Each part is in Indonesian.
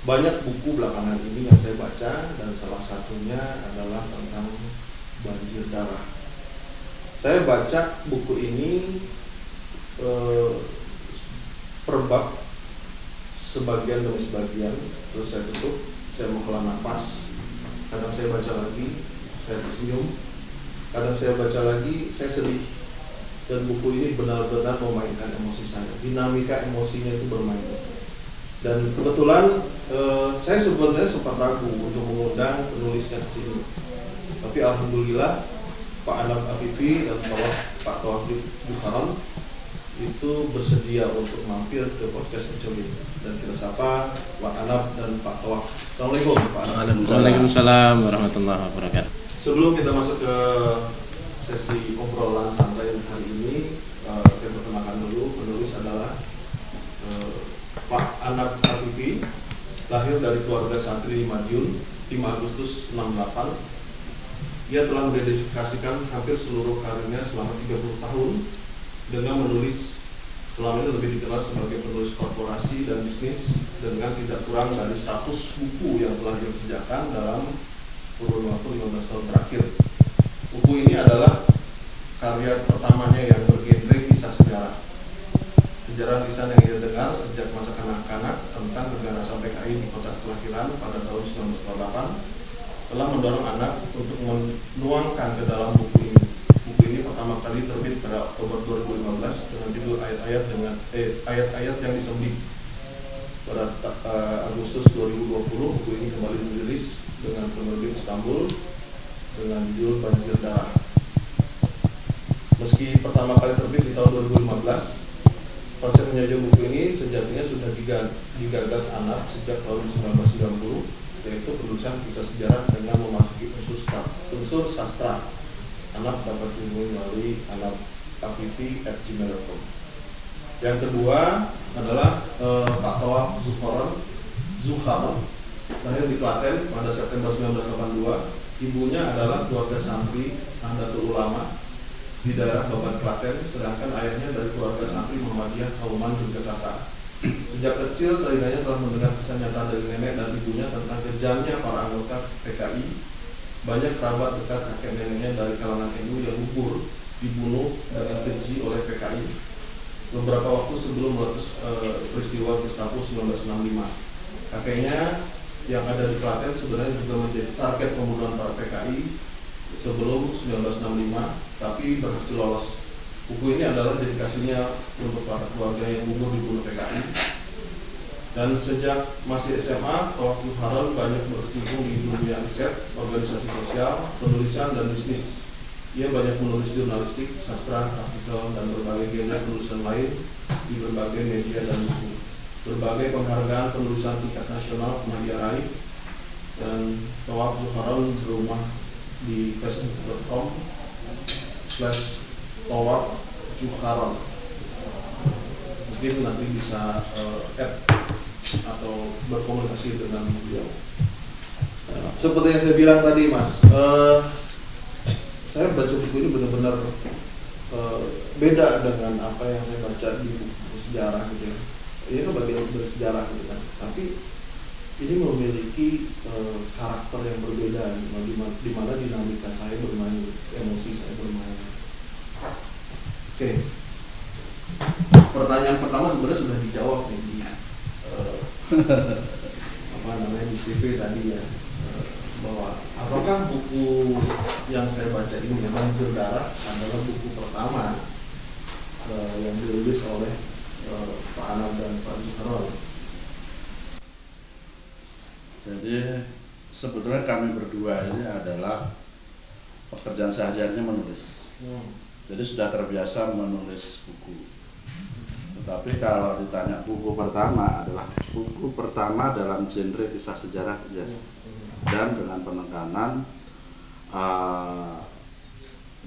banyak buku belakangan ini yang saya baca, dan salah satunya adalah tentang banjir darah. Saya baca buku ini per bab, sebagian demi sebagian, terus saya tutup, saya menghela nafas, kadang saya baca lagi, saya tersenyum, kadang saya baca lagi, saya sedih. Dan buku ini benar-benar memainkan emosi saya, dinamika emosinya itu bermain. Dan kebetulan saya sebenarnya sempat ragu untuk mengundang penulisnya ke sini, tapi alhamdulillah Pak Anab Afifi dan Pak Taufik Bukharan itu bersedia untuk mampir ke podcast Ecoli, dan kita sapa Pak Anab dan Pak Tawaf. Assalamualaikum Pak Anab. Waalaikumsalam warahmatullahi wabarakatuh. Sebelum kita masuk ke sesi obrolan santai hari ini, saya perkenalkan dulu. Penulis adalah Pak Anab Afifi, lahir dari keluarga santri di Madiun 5 Agustus 68. Ia telah mendedikasikan hampir seluruh karirnya selama 30 tahun dengan menulis. Selama ini lebih dikenal sebagai penulis korporasi dan bisnis, dengan tidak kurang dari 100 buku yang telah dikerjakan dalam kurun waktu 15 tahun terakhir. Buku ini adalah karya pertamanya yang bergenre kisah sejarah. Sejarah lisan yang ia dengar sejak masa kanak-kanak tentang keganasan PKI di kota kelahiran pada tahun 1948 telah mendorong anak untuk menuangkan ke dalam buku ini. Buku ini pertama kali terbit pada Oktober 2015 dengan judul ayat-ayat yang disembih. Pada Agustus 2020 buku ini kembali dirilis dengan penerbit Istanbul dengan judul Banjir Darah. Meski pertama kali terbit di tahun 2015, konsep menjajah buku ini sejatinya sudah digagas anak sejak tahun 1990, yaitu penulisan kisah sejarah dengan memasuki unsur sastra. Anak dapat dihubungi melalui anabafifi@gmail.com. Yang kedua adalah Pak Tawaf Zukharon, lahir di Klaten pada September 1982. Ibunya adalah keluarga santri Nahdlatul Ulama di daerah Babat, Klaten, sedangkan ayahnya dari keluarga santri Muhammadiyah Kauman, Yogyakarta. Sejak kecil telinganya telah mendengar kisah nyata dari nenek dan ibunya tentang kejamnya para anggota PKI. Banyak kerabat dekat kakek neneknya dari kalangan NU yang gugur dibunuh dengan keji oleh PKI beberapa waktu sebelum meletus peristiwa Gestapo 1965. Kakeknya yang ada di Klaten sebenarnya juga menjadi target pembunuhan para PKI sebelum 1965, tapi berhasil lolos. Buku ini adalah dedikasinya untuk para keluarga yang gugur dibunuh PKI. Dan sejak masih SMA, Tawaf Bukharan banyak berkecimpung di dunia riset, organisasi sosial, penulisan, dan bisnis. Ia banyak menulis jurnalistik, sastra, artikel, dan berbagai genre penulisan lain di berbagai media dan buku. Berbagai penghargaan penulisan tingkat nasional pernah ia raih. Dan Tawaf Bukharan berumah di facebook.com/Tawaf Bukharan. Mungkin nanti bisa add atau berkomunikasi dengan beliau. Seperti yang saya bilang tadi, Mas, saya baca buku ini benar-benar beda dengan apa yang saya baca di buku sejarah gitu ya. Ini kan bagian bersejarah gitu kan, tapi ini memiliki karakter yang berbeda, di mana dinamika saya bermain, emosi saya bermain. Oke. Pertanyaan pertama sebenarnya sudah dijawab nih di di CV tadi ya, bahwa apakah buku yang saya baca ini, Banjir Darah, adalah buku pertama yang dirilis oleh Pak Anab dan Pak Zukharon. Jadi sebetulnya kami berdua ini adalah pekerjaan sehari-harinya menulis. Jadi sudah terbiasa menulis buku. Tetapi kalau ditanya buku pertama, adalah buku pertama dalam genre kisah sejarah, yes. Dan dengan penekanan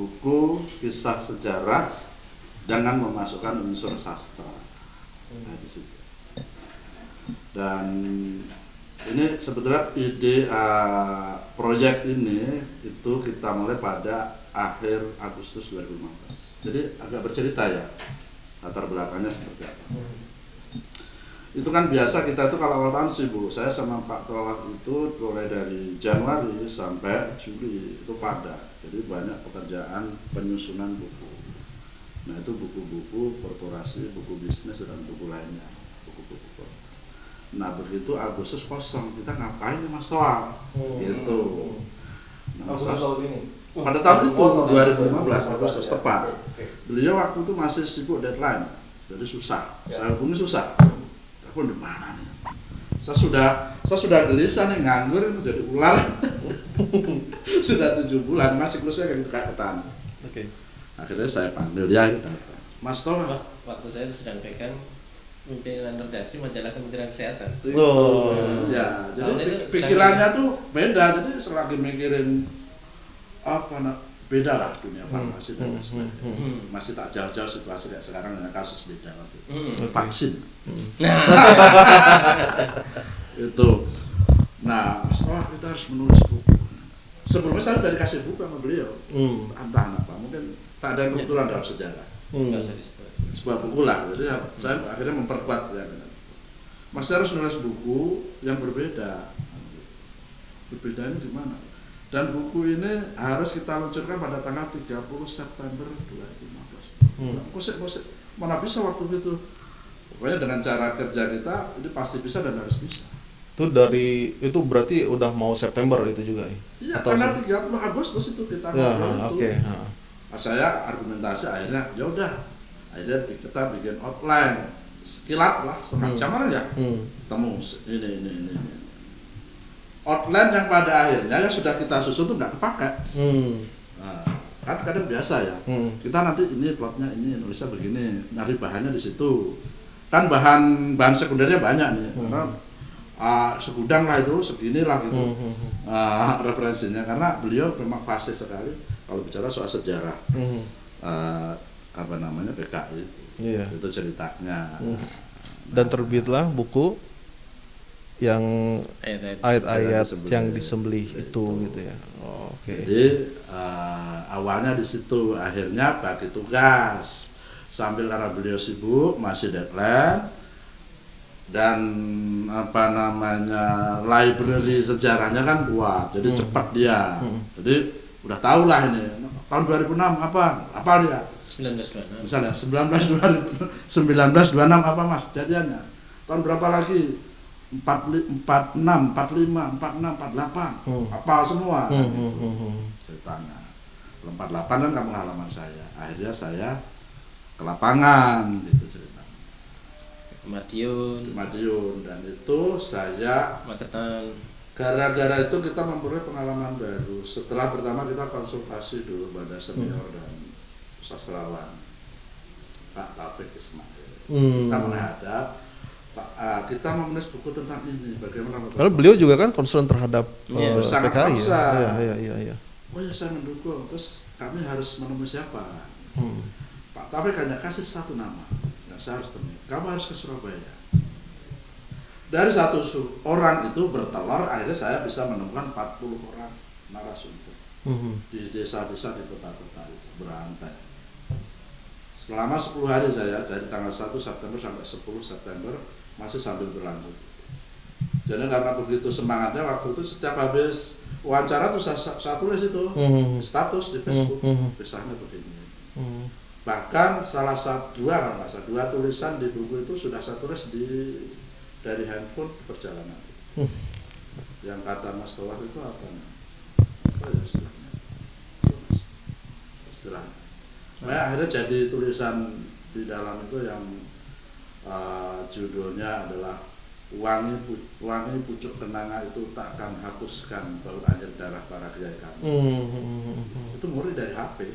buku kisah sejarah dengan memasukkan unsur sastra. Nah, di situ. Dan ini sebetulnya ide proyek ini itu kita mulai pada akhir Agustus 2015. Jadi agak bercerita ya, latar belakangnya seperti apa. Itu kan biasa kita tuh kalau awal tahun sibuk. Saya sama Pak Tolak itu mulai dari Januari sampai Juli itu padat. Jadi banyak pekerjaan penyusunan buku. Nah itu buku-buku korporasi, buku bisnis dan buku lainnya, buku-buku. Nah begitu Agustus kosong, kita ngapain ya Mas Toa? Gitu. Nah, tahun ini. pada tahun itu 2015 Agustus tepat. Beliau waktu itu masih sibuk deadline, jadi susah. Saya hubungi susah. Aku di mana nih? Saya sudah gelisah nih, nganggur jadi ular. Sudah 7 bulan masih terusnya kayak ketakutan. Oke. Akhirnya saya panggil dia, Mas Tol. Waktu saya sedang pegang pimpinan redaksi majalah Kementerian Kesehatan. Oh. Ya, Tahun jadi itu pikirannya tuh beda. Jadi selagi mikirin beda lah dunia farmasi dan sebagainya. Masih tak jauh-jauh situasi kayak sekarang dengan kasus beda waktu itu. Vaksin. Nah, Itu. Nah, setelah kita harus menulis buku. Sebelumnya saya udah dikasih buku sama beliau. Entah apa, mungkin tak ada kebetulan dalam sejarah. nggak usah disebut. Sebuah buku lah. Jadi saya akhirnya memperkuat ya. Mas saya harus menulis buku yang berbeda. Berbedanya gimana? Dan buku ini harus kita luncurkan pada tanggal 30 September 2015. Kosek, mana bisa waktu itu? Pokoknya dengan cara kerja kita, ini pasti bisa dan harus bisa. Itu berarti udah mau September itu juga ya? Iya, Atau tanggal 30 Agustus itu kita ya, ngobrol itu. oke. Nah, saya argumentasi akhirnya, ya udah, akhirnya kita bikin outline, kilat lah, setengah jam aja. Temu ini. Outline yang pada akhirnya yang sudah kita susun tuh nggak kepakai. Nah, kan kadang biasa ya. Kita nanti ini plotnya ini nulisnya begini, nyari bahannya di situ. Kan bahan sekundernya banyak nih. Karena segudang lah itu, segini lah gitu. Referensinya karena beliau memang fasih sekali kalau bicara soal sejarah. PKI. Iya. Itu ceritanya. Dan terbitlah buku yang ayat-ayat yang disembelih itu gitu ya. Oke. Jadi awalnya di situ, akhirnya bagi tugas sambil karena beliau sibuk masih deadline dan library sejarahnya kan kuat, jadi cepat dia. Jadi udah tahu lah ini tahun 2006 apa dia 1926. misalnya 1926 apa Mas jadiannya tahun berapa lagi 46, 45, 46, 48 apal semua ceritanya. 48 kan kampung halaman saya, akhirnya saya ke lapangan gitu ceritanya Madiun dan itu saya Magetan. gara-gara itu kita memperoleh pengalaman baru. Setelah pertama kita konsultasi dulu pada senior dan sastrawan Pak Taufik Ismail. Kita menghadap kita menulis buku tentang ini bagaimana. Karena beliau juga kan concern terhadap sangat PKI ya. Iya. Oh ya saya mendukung. Terus kami harus menemui siapa? Pak Taufik hanya kasih satu nama yang saya harus temui. Kamu harus ke Surabaya. Dari satu orang itu bertelur, akhirnya saya bisa menemukan 40 orang narasumber di desa-desa di kota-kota itu berantai. Selama 10 hari saya dari tanggal 1 September sampai 10 September masih sambil berlanjut. Jadi karena begitu semangatnya waktu itu setiap habis wawancara tuh saya tulis itu status di Facebook, misalnya begini. Bahkan salah satu dua tulisan di buku itu sudah saya tulis dari handphone di perjalanan. Yang kata Mas Tawar itu apa ya istilahnya? Akhirnya jadi tulisan di dalam itu yang judulnya adalah wangi pucuk kenanga itu takkan hapuskan bau anjir darah para kiai kami. Itu murni dari HP.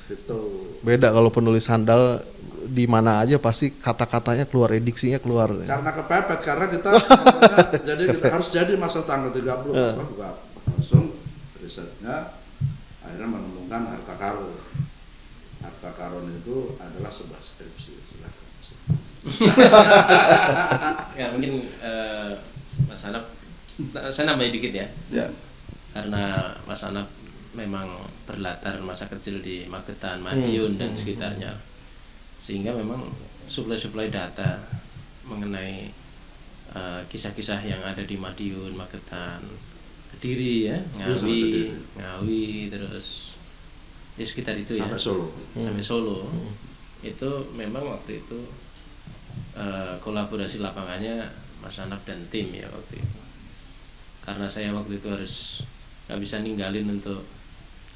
Itu beda kalau penulis handal di mana aja pasti kata-katanya keluar, ediksinya keluar. Karena kepepet, karena kita jadi kita harus jadi masa tanggal 30 buka langsung risetnya akhirnya menemukan harta karun. Harta karun itu adalah sebuah skripsi. Ya mungkin Mas Anap, saya nambahin dikit ya. Karena Mas Anap memang berlatar masa kecil di Magetan, Madiun dan sekitarnya, sehingga memang suplai data mengenai kisah-kisah yang ada di Madiun, Magetan, Kediri ya, Ngawi, terus di sekitar itu sampai ya, Solo. sampai Solo. Itu memang waktu itu kolaborasi lapangannya Mas Anap dan tim ya waktu itu. Karena saya waktu itu harus nggak bisa ninggalin untuk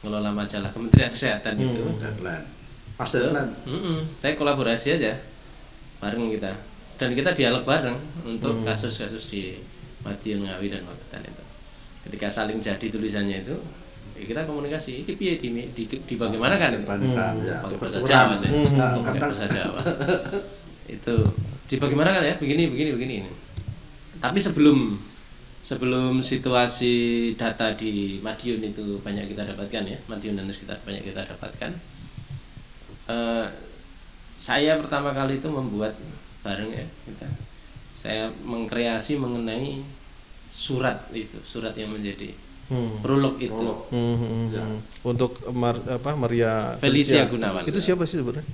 ngelola majalah Kementerian Kesehatan itu. Deadline. Pas deadline. Saya kolaborasi aja bareng kita, dan kita dialog bareng untuk kasus-kasus di Madiun, Ngawi dan Magetan itu. Ketika saling jadi tulisannya itu, ya kita komunikasi. Ini piye di bagaimana kan? Pakai bahasa Jawa sih, pakai bahasa Jawa. Itu di bagaimana kan ya? Begini ini. Tapi sebelum situasi data di Madiun itu banyak kita dapatkan ya, Madiun dan sekitar banyak kita dapatkan. Saya pertama kali itu membuat bareng ya kita. Saya mengkreasi mengenai surat yang menjadi prolog itu. Ya. Untuk Maria Felicia Gunawan. Itu siapa sih sebenarnya?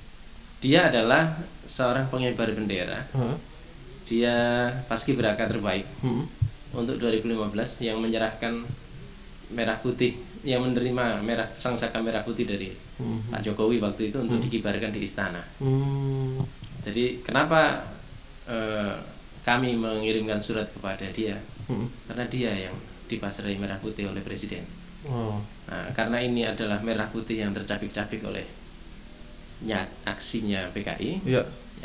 Dia adalah seorang pengibar bendera. Dia paskibraka terbaik untuk 2015 yang menyerahkan merah putih, yang menerima sangsaka merah putih dari Pak Jokowi waktu itu untuk dikibarkan di istana. Jadi kenapa kami mengirimkan surat kepada dia? Karena dia yang dipasrai merah putih oleh Presiden. Nah, karena ini adalah merah putih yang tercapik-capik oleh aksinya PKI, ya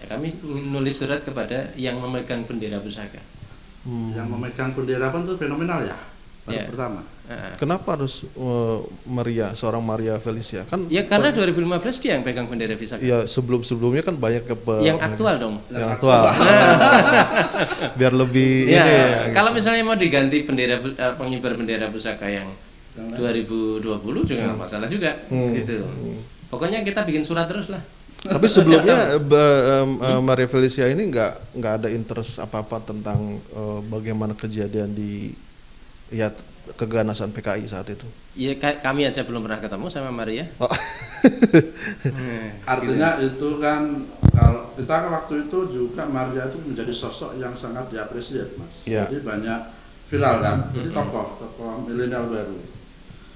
kami menulis surat kepada yang memegang bendera pusaka. Yang memegang bendera pun itu fenomenal ya. Pertama. Kenapa harus seorang Maria Felicia? Kan ya karena 2015 dia yang pegang bendera pusaka. Ya sebelumnya kan banyak yang aktual dong. Yang aktual. Biar lebih ya, ini. Kalau misalnya mau diganti pengibar bendera pusaka yang 2020 juga nggak masalah juga, gitu. Pokoknya kita bikin surat terus lah. Tapi sebelumnya Maria Felicia ini nggak ada interest apa-apa tentang bagaimana kejadian di keganasan PKI saat itu. Iya, kami aja belum pernah ketemu sama Maria. Artinya gitu. Itu kan kalau kita waktu itu juga Maria itu menjadi sosok yang sangat diapresiasi, Mas. Ya. Jadi banyak viral kan. Jadi tokoh milenial baru.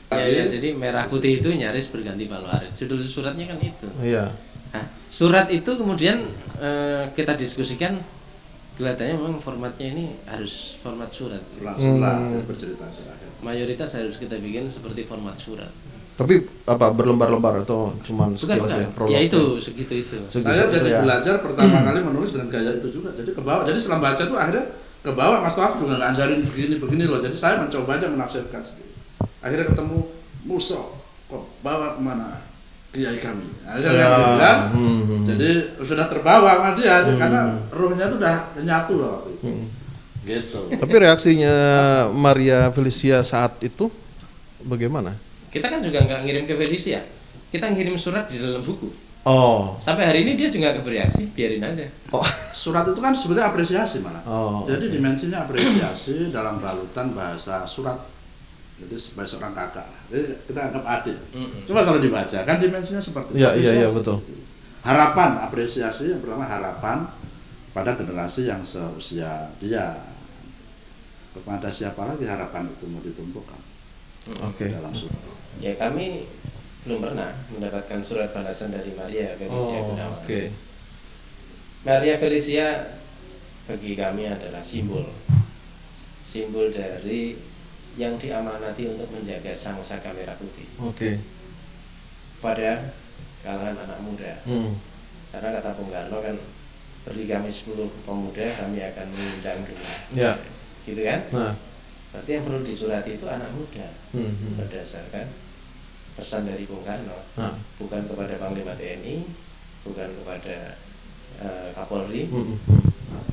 Ya, jadi merah putih itu nyaris berganti Paluarit. Judul suratnya kan itu. Iya. Nah, surat itu kemudian kita diskusikan, kelihatannya memang formatnya ini harus format surat. Langsung bercerita terakhir. Mayoritas harus kita bikin seperti format surat. Tapi apa berlembar-lembar atau cuman sekilas ya? Ya itu segitu itu. Saya jadi belajar pertama kali menulis dengan gaya itu juga. Jadi ke bawah. Jadi setelah baca tuh akhirnya ke bawah Mas Tohab juga ngajarin begini loh. Jadi saya mencoba aja menafsirkan sendiri. Akhirnya ketemu Musa, kok bawa kemana kiai kami? Akhirnya kan. Jadi sudah terbawa sama dia karena ruhnya itu udah nyatu loh waktu itu. Gitu. Tapi reaksinya Maria Felicia saat itu bagaimana? Kita kan juga nggak ngirim ke Felicia, kita ngirim surat di dalam buku. Sampai hari ini dia juga nggak bereaksi, biarin aja. Surat itu kan sebenarnya apresiasi malah. Jadi dimensinya apresiasi dalam balutan bahasa surat. Jadi sebagai seorang kakak, jadi kita anggap adil. Coba kalau dibaca kan dimensinya seperti itu. Iya betul. Harapan, apresiasi yang pertama harapan pada generasi yang seusia dia. Kepada siapa lagi harapan itu mau ditumpukan? Dalam surat. Ya kami belum pernah mendapatkan surat balasan dari Maria Felicia Gunawan. Maria Felicia bagi kami adalah simbol dari yang diamanati untuk menjaga sangsaka merah putih. Pada kalangan anak muda. Karena kata Bung Karno kan, beri kami 10 pemuda, kami akan menginjak dunia. Gitu kan? Berarti yang perlu disurati itu anak muda. Berdasarkan pesan dari Bung Karno. Bukan kepada Panglima TNI, bukan kepada Kapolri.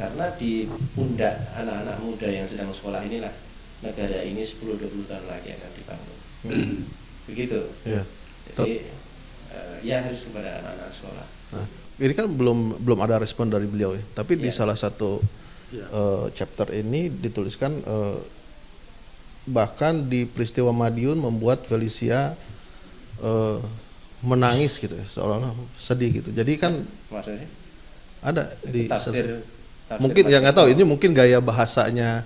Karena di pundak anak-anak muda yang sedang sekolah inilah negara ini 10-20 tahun lagi akan dibangun. Begitu. Jadi ya harus kepada anak-anak sekolah. Ini kan belum ada respon dari beliau ya. Tapi di salah satu chapter ini dituliskan bahkan di peristiwa Madiun membuat Felicia menangis gitu ya, seolah-olah sedih gitu. Jadi kan maksudnya Ada di tafsir mungkin ya nggak tahu ini mungkin gaya bahasanya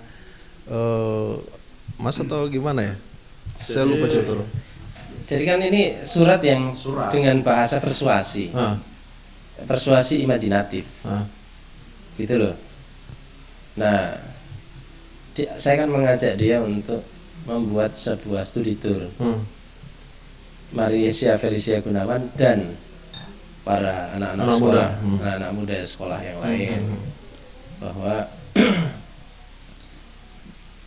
Mas atau gimana ya? Saya lupa contoh. Jadi kan ini surat yang dengan bahasa persuasi, persuasi imajinatif, gitu loh. Nah, saya kan mengajak dia untuk membuat sebuah studi tour. Maria Felicia Gunawan dan para anak-anak sekolah, anak-anak muda sekolah yang lain, bahwa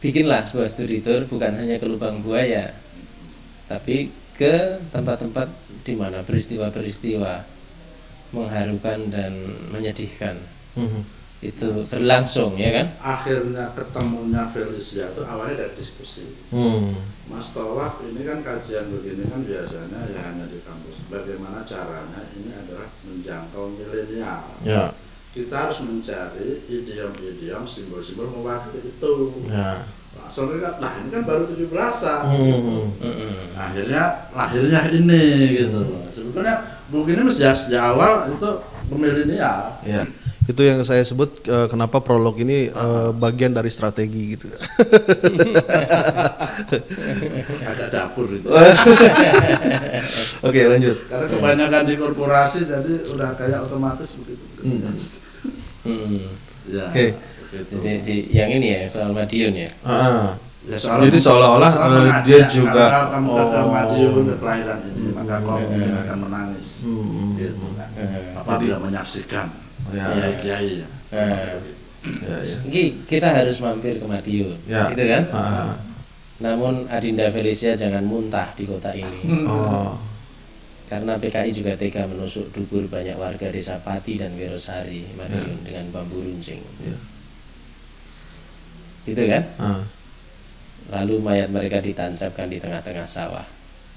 bikinlah sebuah studi tour bukan hanya ke lubang buaya, tapi ke tempat-tempat di mana peristiwa-peristiwa mengharukan dan menyedihkan itu berlangsung, ya kan? Akhirnya ketemunya Felicia itu awalnya dari diskusi. Mas Tolak ini kan kajian begini kan biasanya ya hanya di kampus. Bagaimana caranya ini adalah menjangkau milenial. Ya. Kita harus mencari idiom-idiom, simbol-simbol mewakili itu. Ya. Soalnya nah ini kan baru 17-an. Akhirnya lahirnya ini gitu. Sebetulnya buku ini sejak awal itu milenial. Ya. Itu yang saya sebut kenapa prolog ini bagian dari strategi gitu. Ada dapur itu. Oke, lanjut. Karena kebanyakan di korporasi jadi udah kayak otomatis begitu. Ya. Oke. Jadi yang ini ya soal Madiun ya. Ya, jadi seolah-olah dia juga kamu ke Madiun ke kelahiran ini maka kamu akan menangis. Gitu kan. Apabila menyaksikan kiai. Kita harus mampir ke Madiun, gitu kan? Namun Adinda Felicia jangan muntah di kota ini. Karena PKI juga tega menusuk dubur banyak warga desa Pati dan Wirosari Madiun dengan bambu runcing. Gitu kan? Lalu mayat mereka ditancapkan di tengah-tengah sawah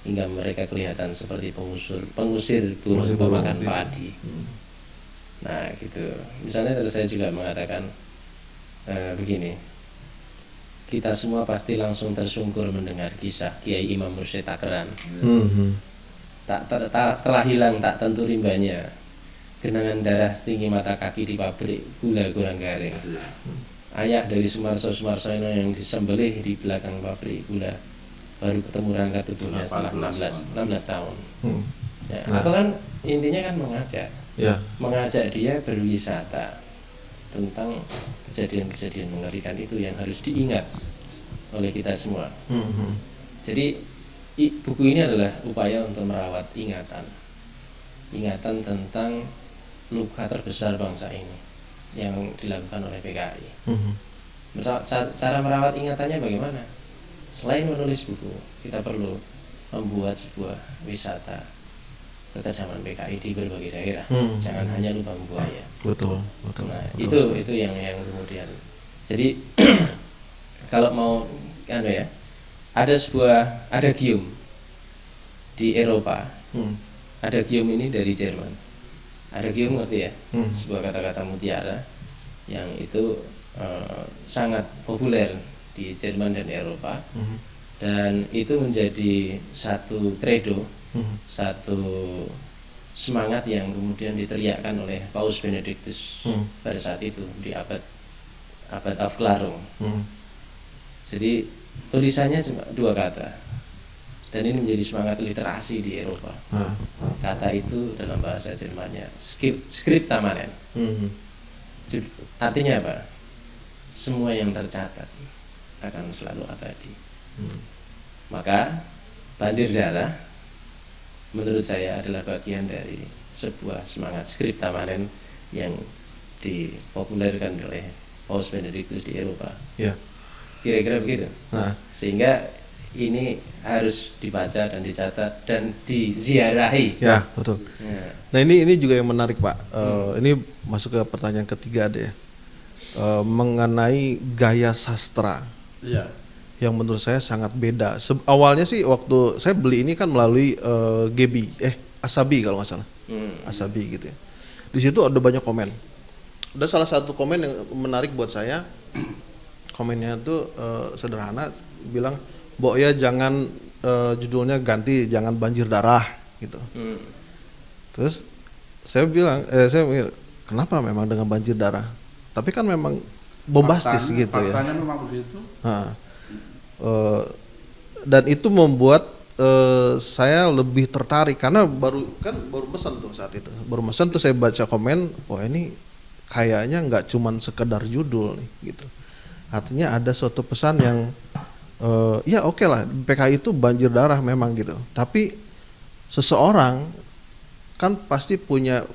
hingga mereka kelihatan seperti pengusir burung pemakan padi. Nah gitu. Misalnya terus saya juga mengatakan begini, kita semua pasti langsung tersungkur mendengar kisah Kiai Imam Mursyid Takran. Telah hilang tak tentu rimbanya genangan darah setinggi mata kaki di pabrik gula kurang garing. Ayah dari Sumarso yang disembelih di belakang pabrik gula baru ketemu rangka tubuhnya setelah 16 tahun. Ya, atau kan intinya kan mengajak dia berwisata tentang kejadian-kejadian mengerikan itu yang harus diingat oleh kita semua. Jadi buku ini adalah upaya untuk merawat ingatan tentang luka terbesar bangsa ini yang dilakukan oleh PKI. Cara merawat ingatannya bagaimana? Selain menulis buku, kita perlu membuat sebuah wisata kekejaman PKI di berbagai daerah. Jangan hanya lubang buaya. Betul. Nah, itu yang kemudian. Jadi kalau mau ada gium di Eropa. Ada gium ini dari Jerman. Ada gium ngerti ya? Sebuah kata-kata mutiara yang itu sangat populer di Jerman dan Eropa. Dan itu menjadi satu kredo, satu semangat yang kemudian diteriakkan oleh Paus Benedictus pada saat itu di abad Afklarung. Jadi tulisannya cuma 2 kata, dan ini menjadi semangat literasi di Eropa. Kata itu dalam bahasa Jermannya Skriptamanen. Artinya apa? Semua yang tercatat akan selalu abadi. Maka banjir darah menurut saya adalah bagian dari sebuah semangat Skriptamanen yang dipopulerkan oleh Paus Benedictus di Eropa. Kira-kira begitu. Sehingga ini harus dibaca dan dicatat dan diziarahi. Ya, betul. Nah, ini juga yang menarik, Pak. Ini masuk ke pertanyaan ketiga deh. Mengenai gaya sastra. Yang menurut saya sangat beda. Awalnya sih waktu saya beli ini kan melalui Asabi kalau nggak salah. Asabi gitu ya. Di situ ada banyak komen. Ada salah satu komen yang menarik buat saya. Komennya tuh sederhana, bilang, "Mbok ya jangan judulnya ganti, jangan banjir darah," gitu. Terus saya bilang, kenapa memang dengan banjir darah? Tapi kan memang bombastis gitu ya. Faktanya memang begitu. Dan itu membuat saya lebih tertarik karena baru mesen tuh saat itu. Baru mesen tuh saya baca komen, wah ini kayaknya nggak cuman sekedar judul nih gitu. Artinya ada suatu pesan yang ya oke lah, PKI itu banjir darah memang gitu. Tapi seseorang kan pasti punya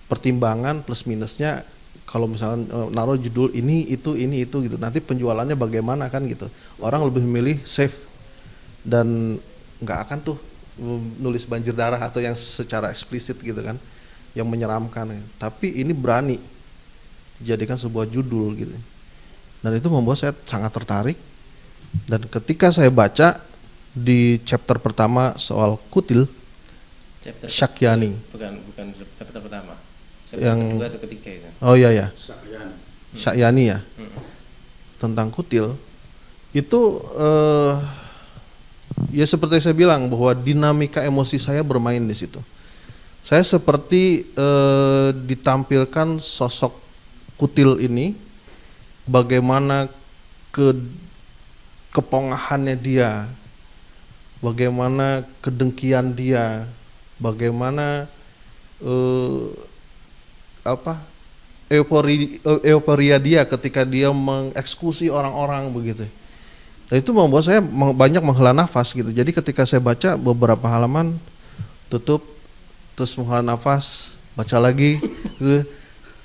pertimbangan plus minusnya. Kalau misalnya naruh judul ini itu gitu, nanti penjualannya bagaimana kan gitu. Orang lebih memilih safe dan nggak akan tuh nulis banjir darah atau yang secara eksplisit gitu kan, yang menyeramkan. Tapi ini berani dijadikan sebuah judul gitu. Dan itu membuat saya sangat tertarik. Dan ketika saya baca di chapter pertama soal kutil, Syakyani. Bukan chapter pertama. Chapter Yang kedua atau ketiga itu. Oh iya. Syakyani ya. Tentang kutil itu ya seperti saya bilang bahwa dinamika emosi saya bermain di situ. Saya seperti ditampilkan sosok kutil ini, bagaimana kepongahannya dia, bagaimana kedengkian dia, bagaimana euforia dia ketika dia mengeksekusi orang-orang begitu. Nah, itu membuat saya banyak menghela nafas gitu. Jadi ketika saya baca beberapa halaman, tutup, terus menghela nafas, baca lagi gitu.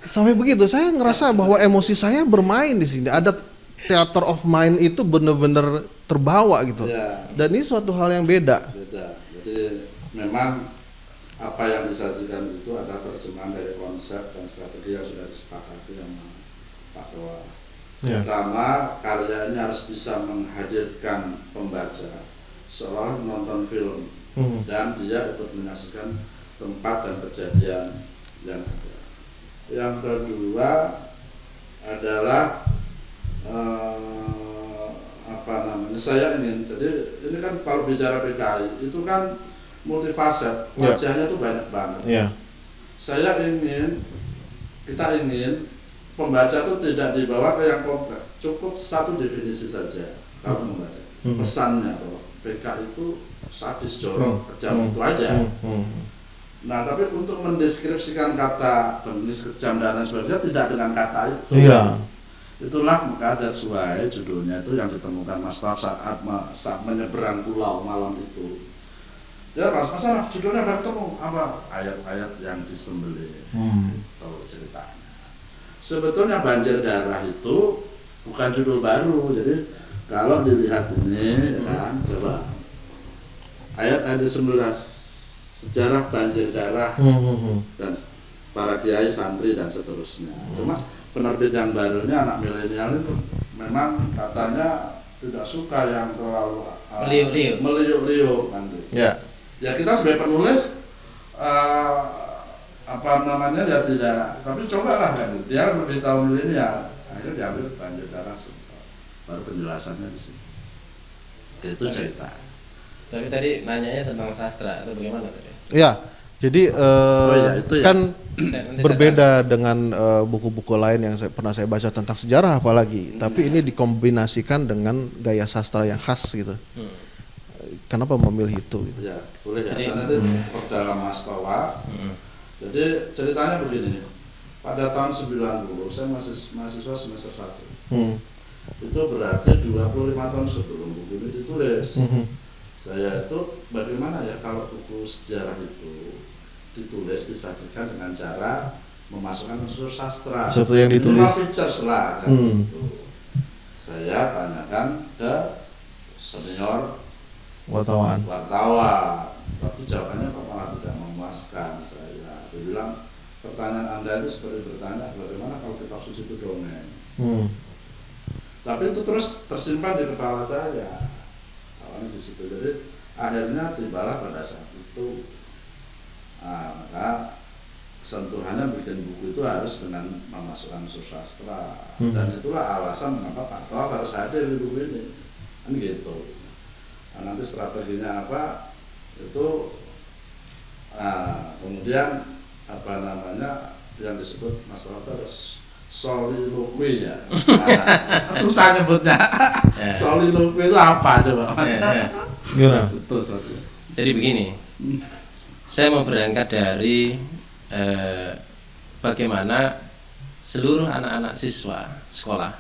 Sampai begitu saya ngerasa bahwa emosi saya bermain di sini. Ada theater of mind itu benar-benar terbawa gitu. Ya. Dan ini suatu hal yang beda. Jadi memang apa yang disajikan itu adalah terjemahan dari konsep dan strategi yang sudah disepakati sama Pak Toa. Ya. Pertama, karya ini harus bisa menghadirkan pembaca seolah menonton film dan dia ikut menyaksikan tempat dan kejadian yang ada. Yang kedua adalah saya ingin, jadi ini kan kalau bicara PKI itu kan multifaset, wajahnya tuh banyak banget. Kita ingin pembaca tuh tidak dibawa ke yang kompleks, cukup satu definisi saja kalau membaca. Pesannya bahwa PKI itu sadis, jorok, kejam, itu aja. Nah, tapi untuk mendeskripsikan kata penulis kejam dan lain sebagainya tidak dengan kata itu. Itulah maka that's why judulnya itu yang ditemukan Mas Taf saat menyeberang pulau malam itu. Ya masalah judulnya udah ketemu apa ayat-ayat yang disembelih. Kalau ceritanya. Sebetulnya banjir darah itu bukan judul baru. Jadi kalau dilihat ini kan coba ayat 11 sejarah banjir darah dan para kiai, santri dan seterusnya. Cuma penerbit yang baru ini anak milenial itu memang katanya tidak suka yang terlalu meliuk-liuk kan gitu. Ya kita sebagai penulis ya tidak, tapi cobalah kan gitu. Dia lebih tahu milenial. Akhirnya diambil banjir darah baru penjelasannya di sini. Itu cerita. Tapi tadi nanyanya tentang sastra atau bagaimana tadi? Ya, jadi kan berbeda dengan buku-buku lain yang pernah saya baca tentang sejarah apalagi. Tapi ini dikombinasikan dengan gaya sastra yang khas gitu. Kenapa memilih itu? Gitu? Ya, boleh ya. Jadi nanti perdalam Mas Toa. Jadi ceritanya begini. Pada tahun 90 saya masih mahasiswa semester 1. Itu berarti 25 tahun sebelum buku ini ditulis. Saya itu bagaimana ya kalau buku sejarah itu ditulis, disajikan dengan cara memasukkan unsur sastra seperti yang ditulis features lah kan gitu. Saya tanyakan ke senior wartawan, tapi jawabannya kok malah tidak memuaskan saya. Dia bilang pertanyaan Anda itu seperti bertanya bagaimana kalau kitab suci itu dongeng. Tapi itu terus tersimpan di kepala saya. Di situ. Jadi akhirnya tibalah pada saat itu maka sentuhannya bikin buku itu harus dengan memasukkan unsur sastra dan itulah alasan mengapa Pak Toa harus hadir di buku ini kan gitu. Nanti strateginya apa itu kemudian apa namanya yang disebut masalah terus soliloquy ya. Nah, susah nyebutnya. Soliloquy itu apa coba? Betul. Jadi begini, saya mau berangkat dari bagaimana seluruh anak-anak siswa sekolah,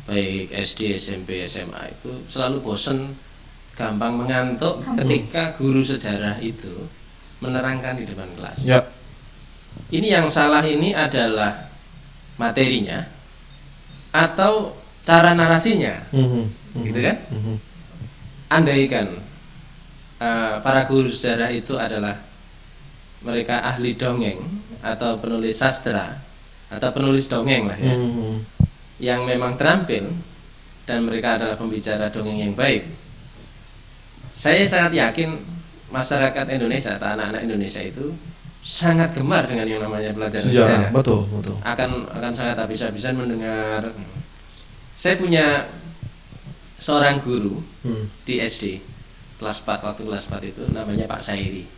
baik SD, SMP, SMA itu selalu bosan, gampang mengantuk ketika guru sejarah itu menerangkan di depan kelas. Ya. Ini yang salah ini adalah materinya atau cara narasinya, gitu kan? Andaikan para guru sejarah itu adalah mereka ahli dongeng atau penulis sastra atau penulis dongeng lah ya, yang memang terampil dan mereka adalah pembicara dongeng yang baik, saya sangat yakin masyarakat Indonesia atau anak-anak Indonesia itu sangat gemar dengan yang namanya pelajaran sejarah. Betul. Akan sangat habis-habisan mendengar. Saya punya seorang guru di SD kelas 4, waktu kelas 4 itu namanya Pak Sairi.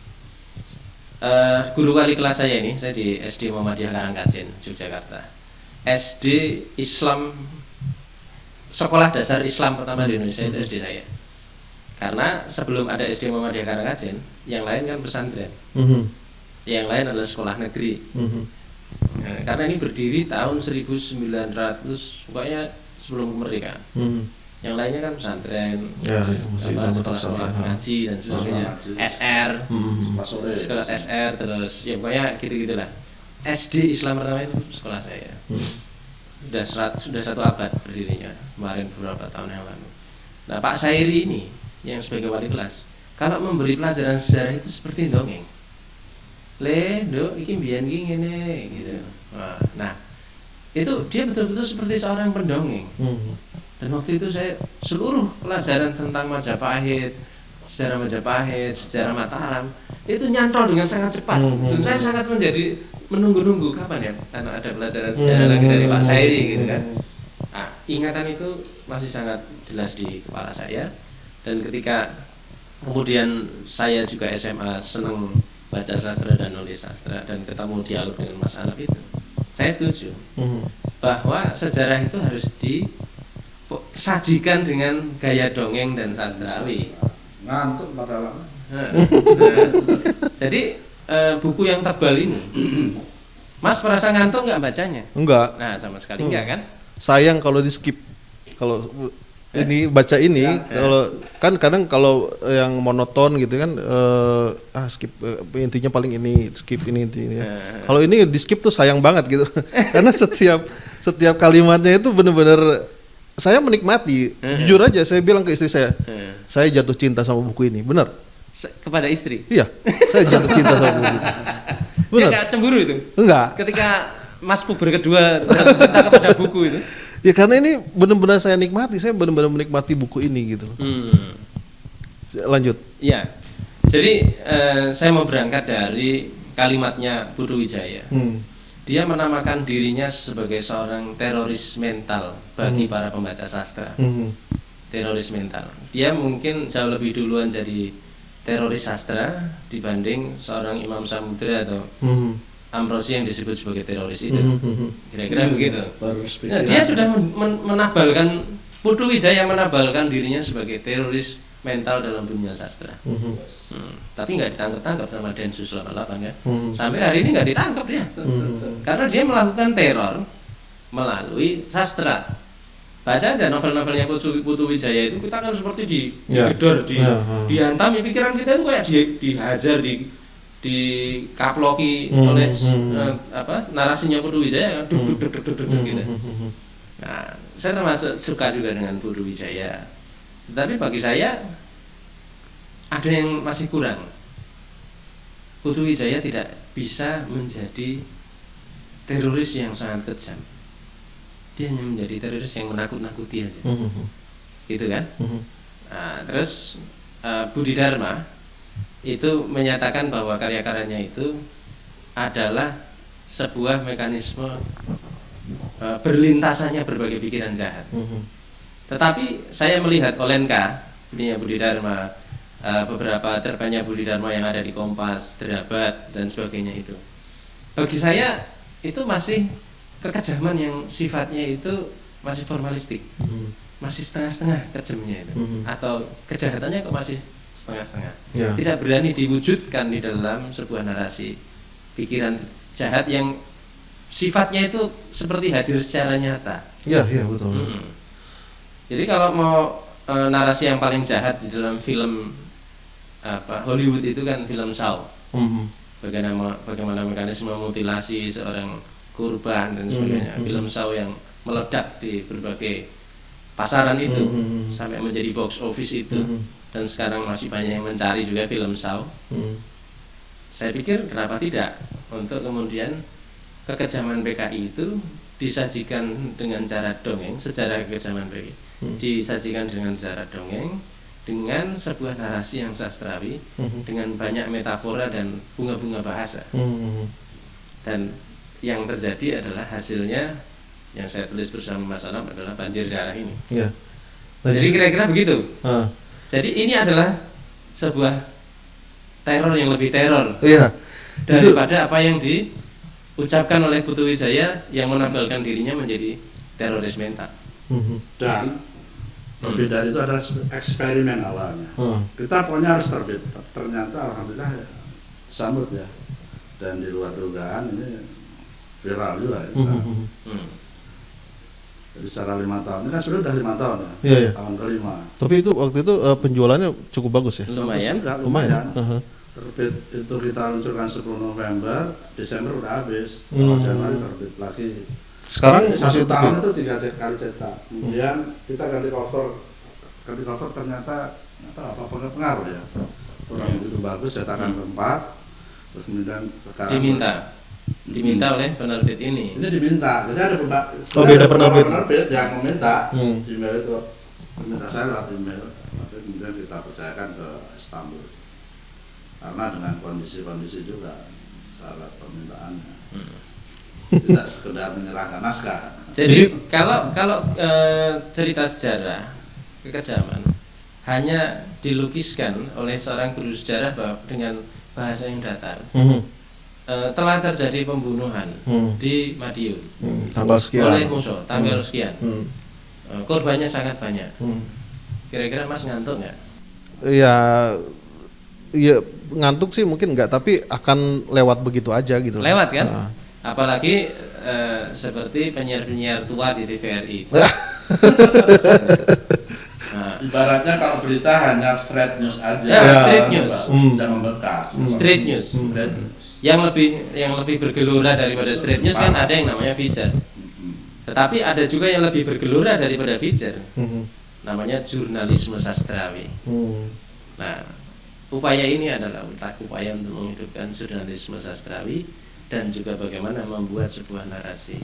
Guru wali kelas saya ini, saya di SD Muhammadiyah Karangkajen, Yogyakarta. SD Islam, sekolah dasar Islam pertama di Indonesia itu SD saya. Karena sebelum ada SD Muhammadiyah Karangkajen, yang lain kan pesantren, yang lain adalah sekolah negeri. Nah, karena ini berdiri tahun 1900, pokoknya sebelum kemerdekaan. Yang lainnya kan pesantren, sekolah-sekolah ngaji dan sebagainya, SR, sekolah SR, terus ya pokoknya gitu-gitulah. SD Islam pertama itu sekolah saya. Sudah 1 abad berdirinya, kemarin beberapa tahun yang lalu. Nah, Pak Sairi ini yang sebagai wali kelas, kalau memberi pelajaran sejarah itu seperti dongeng. Iki mbiyen iki ngene gitu. Nah, itu dia betul-betul seperti seorang pendongeng. Dan waktu itu saya seluruh pelajaran tentang Majapahit, sejarah Majapahit, sejarah Mataram itu nyantol dengan sangat cepat. Dan saya sangat menunggu-nunggu kapan ya karena ada pelajaran sejarah lagi dari Pak Sairi gitu kan. Nah, ingatan itu masih sangat jelas di kepala saya. Dan ketika kemudian saya juga SMA senang baca sastra dan nulis sastra dan ketemu dialog dengan Mas Anap itu, saya setuju bahwa sejarah itu harus disajikan dengan gaya dongeng dan sastrawi. Ngantuk padahal. Jadi buku yang tebal ini, Mas merasa ngantuk nggak bacanya? Enggak. Nah, sama sekali enggak kan? Sayang kalau di skip. Kalau ini baca ini, kalau kan kadang kalau yang monoton gitu kan, skip, intinya paling ini, skip ini intinya. Kalau ini di skip tuh sayang banget gitu, karena setiap kalimatnya itu benar-benar saya menikmati. Jujur aja, saya bilang ke istri saya jatuh cinta sama buku ini, benar. Kepada istri? Iya, saya jatuh cinta sama buku ini. Benar. Dia nggak cemburu itu? Enggak. Ketika Mas puber kedua jatuh cinta kepada buku itu? Ya karena ini benar-benar saya nikmati, saya benar-benar menikmati buku ini gitu. Lanjut. Iya. Jadi saya mau berangkat dari kalimatnya Putu Wijaya. Dia menamakan dirinya sebagai seorang teroris mental bagi para pembaca sastra. Teroris mental. Dia mungkin jauh lebih duluan jadi teroris sastra dibanding seorang Imam Samudra atau Amrozi yang disebut sebagai teroris itu, kira-kira begitu. Nah, dia sudah menabalkan, Putu Wijaya menabalkan dirinya sebagai teroris mental dalam dunia sastra. Tapi nggak ditangkap-tangkap sama Densus 88 ya. Sampai hari ini nggak ditangkap dia, karena dia melakukan teror melalui sastra. Baca aja novel-novelnya Putu Wijaya itu, kita kan seperti digedor, dihantam, pikiran kita itu kayak dihajar, dikaploki oleh narasinya Putu Wijaya, gitu. Nah, saya termasuk suka juga dengan Putu Wijaya, tapi bagi saya ada yang masih kurang. Putu Wijaya tidak bisa menjadi teroris yang sangat kejam. Dia hanya menjadi teroris yang menakut-nakuti aja, gitu kan? Nah, terus Budi Dharma itu menyatakan bahwa karya-karyanya itu adalah sebuah mekanisme berlintasannya berbagai pikiran jahat. Tetapi saya melihat Olenka, ini Budi Dharma, beberapa cerpennya Budi Dharma yang ada di Kompas, Derabat dan sebagainya bagi saya itu masih kekejaman yang sifatnya itu masih formalistik, masih setengah-setengah kejamnya itu, atau kejahatannya kok masih setengah-setengah, tidak berani diwujudkan di dalam sebuah narasi pikiran jahat yang sifatnya itu seperti hadir secara nyata. Iya betul. Jadi kalau mau narasi yang paling jahat di dalam film Hollywood itu kan film Saw. Bagaimana mekanisme mutilasi seorang korban dan sebagainya. Film Saw yang meledak di berbagai pasaran itu sampai menjadi box office itu, dan sekarang masih banyak yang mencari juga film Saw. Saya pikir kenapa tidak untuk kemudian kekejaman PKI itu disajikan dengan cara dongeng, sejarah kekejaman PKI disajikan dengan cara dongeng, dengan sebuah narasi yang sastrawi, dengan banyak metafora dan bunga-bunga bahasa. Dan yang terjadi adalah hasilnya yang saya tulis bersama Mas Anam adalah Banjir Darah ini. Jadi kira-kira begitu. Jadi ini adalah sebuah teror yang lebih teror daripada apa yang diucapkan oleh Putu Wijaya yang menampilkan dirinya menjadi teroris mental. Dan lebih dari itu adalah eksperimen awalnya. Kita pokoknya harus terbit. Ternyata alhamdulillah ya, sambut ya. Dan di luar dugaan ini viral juga ya. Jadi secara 5 tahun, ini kan sudah 5 tahun ya, tahun kelima. Tapi itu waktu itu penjualannya cukup bagus ya? Lumayan. Terbit itu kita luncurkan 10 November, Desember udah habis, awal Januari terbit lagi. Sekarang satu tahun itu 3 kali cetak. Kemudian kita ganti cover ternyata apa pengaruh ya, kurang begitu bagus, cetakan keempat. Terus kemudian sekarang diminta oleh penerbit ini. Ini diminta, jadi ada beda penerbit yang meminta email itu, meminta saya lewat email, tapi kemudian kita percayakan ke Istanbul karena dengan kondisi-kondisi juga syarat permintaannya tidak sekedar menyerahkan naskah. Jadi kalau cerita sejarah kekejaman hanya dilukiskan oleh seorang guru sejarah dengan bahasa yang datar. Telah terjadi pembunuhan di Madiun tanggal sekian oleh musuh tanggal sekian, korbannya sangat banyak. Kira-kira Mas ngantuk nggak? Ya ngantuk sih mungkin enggak, tapi akan lewat begitu aja gitu. Lewat kan? Apalagi seperti penyiar-penyiar tua di TVRI. Ibaratnya kalau berita hanya straight news aja. Straight news. Dan membekas. Straight news. Yang lebih bergelora daripada straight news kan ada yang namanya feature. Tetapi ada juga yang lebih bergelora daripada feature. Namanya jurnalisme sastrawi. Nah, upaya ini adalah upaya untuk menghidupkan jurnalisme sastrawi dan juga bagaimana membuat sebuah narasi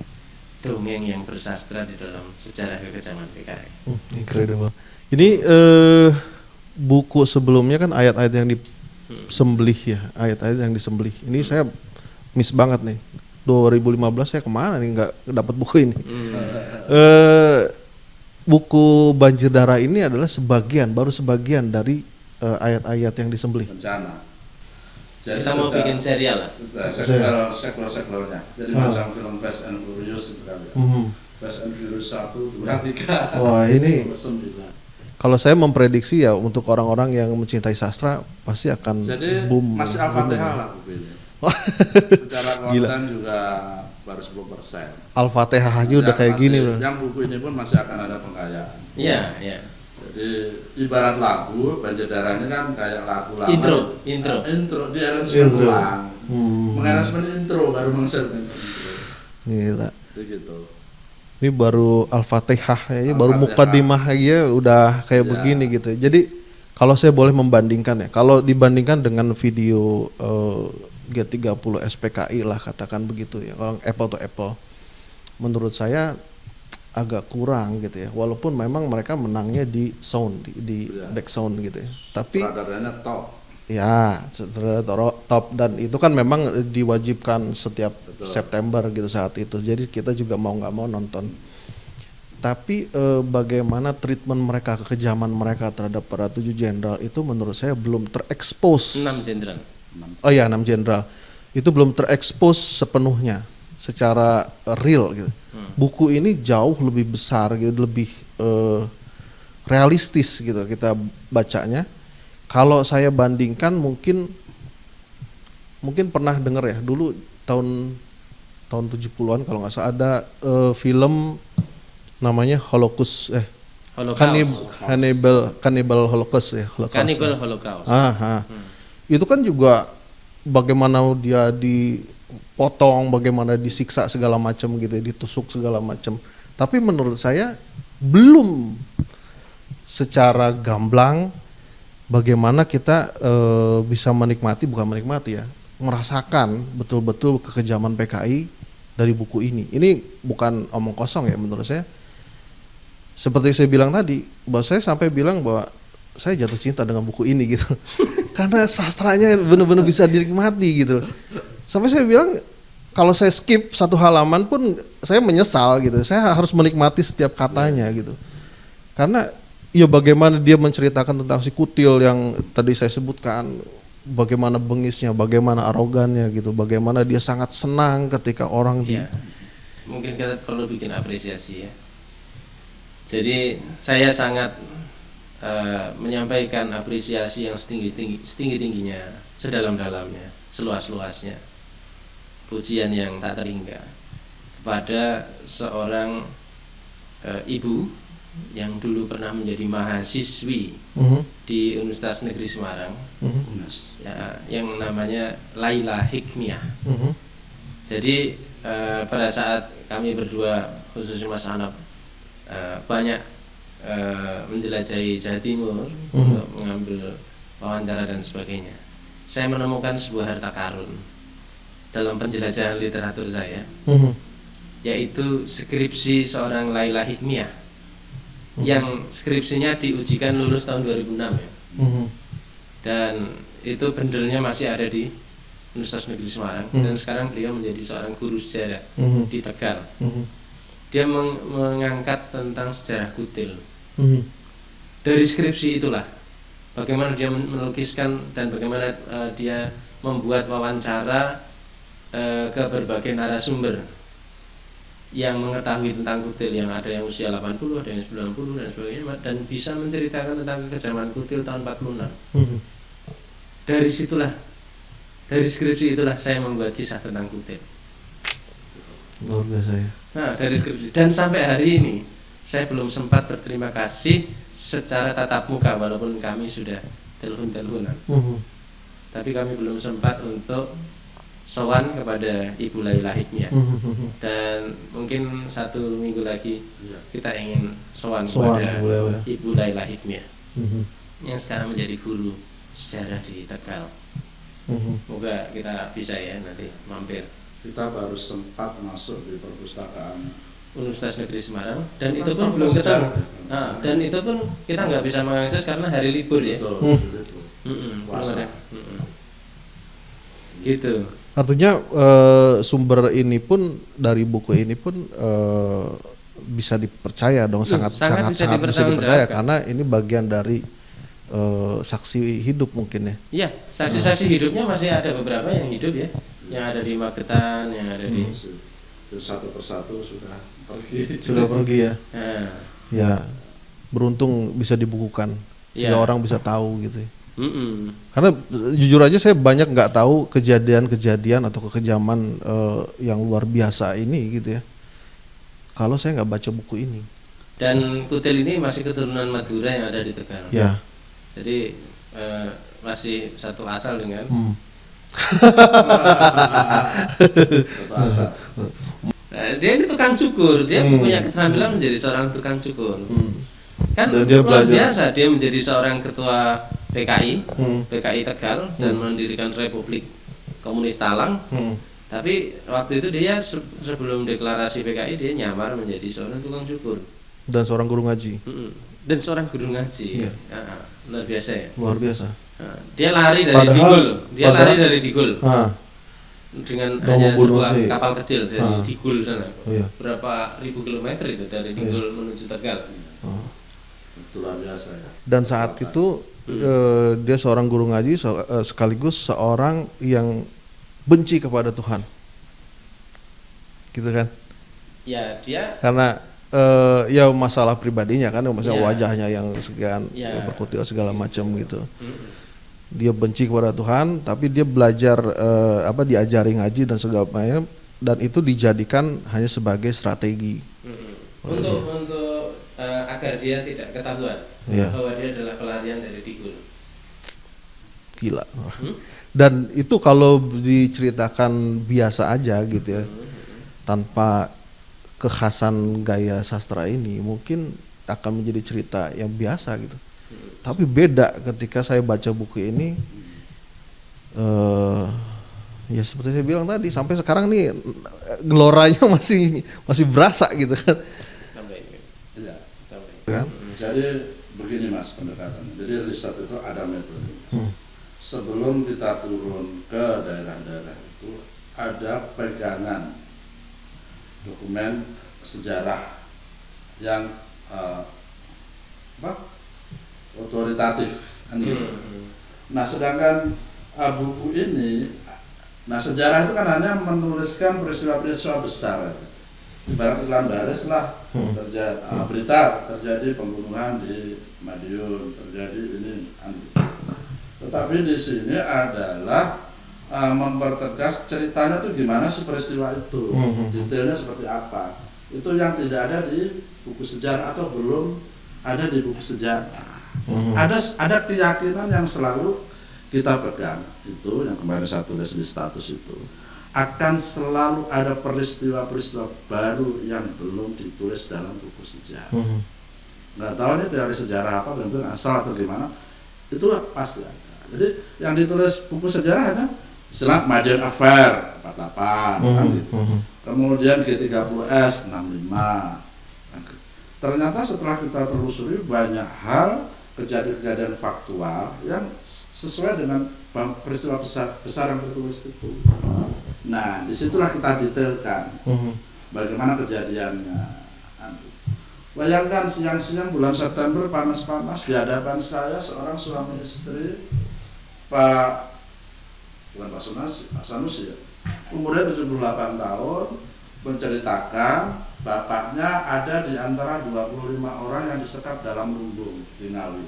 dongeng yang bersastra di dalam sejarah kekejaman PKI. Incredible. Ini buku sebelumnya kan ayat-ayat yang disembelih ya, ayat-ayat yang disembelih. Ini saya miss banget nih. 2015 saya kemana nih nggak dapat buku ini. Buku Banjir Darah ini adalah baru sebagian dari ayat-ayat yang disembelih. Rencana. Jadi kita mau bikin serial lah. Sequel-sequelnya. Jadi macam film Fast and Furious itu kan ya. Fast and Furious 1, 2, 3. Wah ini kalau saya memprediksi ya untuk orang-orang yang mencintai sastra pasti akan jadi, boom. Masih Al-Fatihah lah buku ini. Secara konten juga baru 10%. Al-Fatihah aja udah kayak gini loh. Yang buku ini pun masih akan ada pengayaan. Iya. Jadi ibarat lagu, Banjir Darah ini kan kayak lagu lama. Intro di aransemen ulang. Mengaransemen intro baru mengaransemen intro. Gila. Begitu. Ini baru Al-Fatihah ya, baru mukadimah aja udah kayak begini gitu. Jadi kalau saya boleh membandingkan ya, kalau dibandingkan dengan video G30 SPKI lah katakan begitu ya, kalau apple to apple, menurut saya agak kurang gitu ya. Walaupun memang mereka menangnya di sound, di back sound gitu ya. Tapi radarnya top. Ya, top dan itu kan memang diwajibkan setiap September gitu saat itu. Jadi kita juga mau nggak mau nonton. Tapi bagaimana treatment mereka, kekejaman mereka terhadap para 7 jenderal itu menurut saya belum terekspos. 6 jenderal. Oh iya, 6 jenderal. itu belum terekspos sepenuhnya secara real gitu. Buku ini jauh lebih besar gitu, lebih realistis gitu kita bacanya. Kalau saya bandingkan mungkin pernah dengar ya dulu tahun 70-an kalau nggak salah ada film namanya Holocaust Cannibal Holocaust ya. Cannibal Holocaust. Itu kan juga bagaimana dia dipotong, bagaimana disiksa segala macam gitu, ditusuk segala macam. Tapi menurut saya belum secara gamblang bagaimana kita bisa bukan menikmati ya, merasakan betul-betul kekejaman PKI dari buku ini. Ini bukan omong kosong ya menurut saya. Seperti saya bilang tadi, bahwa saya sampai bilang bahwa saya jatuh cinta dengan buku ini gitu. Karena sastranya benar-benar bisa dinikmati gitu. Sampai saya bilang kalau saya skip satu halaman pun saya menyesal gitu. Saya harus menikmati setiap katanya gitu. Karena ya bagaimana dia menceritakan tentang si kutil yang tadi saya sebutkan, bagaimana bengisnya, bagaimana arogannya gitu, bagaimana dia sangat senang ketika orang mungkin kita perlu bikin apresiasi ya. Jadi saya sangat menyampaikan apresiasi yang setinggi-tingginya, sedalam-dalamnya, seluas-luasnya, pujian yang tak terhingga kepada seorang ibu yang dulu pernah menjadi mahasiswi di Universitas Negeri Semarang, ya, yang namanya Laila Hikmiah. Jadi pada saat kami berdua, khususnya Mas Hanaf, banyak menjelajahi Jawa Timur untuk mengambil wawancara dan sebagainya, saya menemukan sebuah harta karun dalam penjelajahan literatur saya, yaitu skripsi seorang Laila Hikmiah yang skripsinya diujikan lulus tahun 2006 ya. Dan itu bendelnya masih ada di Universitas Negeri Semarang, dan sekarang beliau menjadi seorang guru sejarah di Tegal. Dia mengangkat tentang sejarah kutil. Dari skripsi itulah bagaimana dia melukiskan dan bagaimana dia membuat wawancara ke berbagai narasumber yang mengetahui tentang kutil, yang ada yang usia 80, ada yang 90 dan sebagainya, dan bisa menceritakan tentang kekejaman kutil tahun 46. Dari situlah, dari skripsi itulah saya membuat kisah tentang kutil. Luar biasa ya. Nah, dari skripsi, dan sampai hari ini saya belum sempat berterima kasih secara tatap muka, walaupun kami sudah telepon-teleponan. Tapi kami belum sempat untuk sowan kepada Ibu Laila Hikmiah. Dan mungkin 1 minggu lagi kita ingin sowan kepada Ibu Laila Hikmiah, yang sekarang menjadi guru sejarah di Tegal. Semoga kita bisa ya nanti mampir. Kita baru sempat masuk di perpustakaan Universitas Negeri Semarang, dan itu pun belum ketemu. Dan itu pun kita nggak bisa mengakses karena hari libur ya. Puasa. Gitu. Artinya sumber ini pun dari buku ini pun bisa dipercaya dong, sangat bisa dipercaya karena ini bagian dari saksi hidup mungkin ya. Iya, saksi-saksi hidupnya masih ada beberapa yang hidup ya, yang ada di Magetan, yang ada di satu persatu sudah pergi ya. Ya, beruntung bisa dibukukan sehingga orang bisa tahu gitu. Karena jujur aja saya banyak nggak tahu kejadian-kejadian atau kekejaman yang luar biasa ini gitu ya, kalau saya nggak baca buku ini. Dan kutil ini masih keturunan Madura yang ada di Tegal. Ya. Jadi masih satu asal dengan satu asal. Dia ini tukang cukur, dia punya keterampilan menjadi seorang tukang cukur. Kan dia luar belajar. biasa, dia menjadi seorang ketua PKI, PKI Tegal, dan mendirikan Republik Komunis Talang. Tapi waktu itu dia sebelum deklarasi PKI dia nyamar menjadi seorang tukang cukur dan seorang guru ngaji. Dan seorang guru ngaji. Luar biasa ya. Luar biasa. Dia lari dari Digul. Lari dari Digul. Dengan hanya sebuah kapal kecil dari Digul sana. Berapa ribu kilometer itu dari Digul menuju Tegal. Luar biasa ya. Dan saat itu dia seorang guru ngaji sekaligus seorang yang benci kepada Tuhan, gitu kan? Ya dia Karena ya masalah pribadinya kan, masalah Iya. wajahnya yang sekian Iya. berkutil segala macam gitu. Mm-mm. Dia benci kepada Tuhan, tapi dia belajar diajari ngaji dan segala macam, dan itu dijadikan hanya sebagai strategi. Mm-mm. Untuk agar dia tidak ketahuan Iya. bahwa dia adalah pelarian dari Digul. Gila. Dan itu kalau diceritakan biasa aja gitu ya, tanpa kekhasan gaya sastra ini, mungkin akan menjadi cerita yang biasa gitu. Tapi beda ketika saya baca buku ini, ya seperti saya bilang tadi, sampai sekarang nih geloranya masih berasa gitu kan. Tambah ini. Iya. Tambah ini. Kan? Jadi begini Mas pendekatannya. Jadi riset itu ada metode. Sebelum kita turun ke daerah-daerah itu ada pegangan dokumen sejarah yang otoritatif kan gitu. Nah sedangkan buku ini, nah sejarah itu kan hanya menuliskan peristiwa-peristiwa besar. Ibarat iklan baris lah, terjadi berita terjadi pembunuhan di Madiun, terjadi ini. Tetapi di sini adalah mempertegas ceritanya tuh gimana sih peristiwa itu, detailnya seperti apa. Itu yang tidak ada di buku sejarah atau belum ada di buku sejarah. Ada keyakinan yang selalu kita pegang, itu yang kemarin saya tulis di status itu, akan selalu ada peristiwa-peristiwa baru yang belum ditulis dalam buku sejarah. Nggak tahu ini teori sejarah apa, benar-benar asal atau gimana, itu pasti ada. Jadi yang ditulis buku sejarah hanya istilah Madiun Affair 48 kan gitu. Kemudian G30S 65. Ternyata setelah kita telusuri banyak hal kejadian-kejadian faktual yang sesuai dengan peristiwa besar yang tertulis itu. Nah, disitulah kita detailkan bagaimana kejadiannya. Bayangkan siang-siang bulan September panas-panas di hadapan saya seorang suami istri Pak Sanusi ya, umurnya 78 tahun, menceritakan bapaknya ada di antara 25 orang yang disekap dalam lumbung di Ngawi.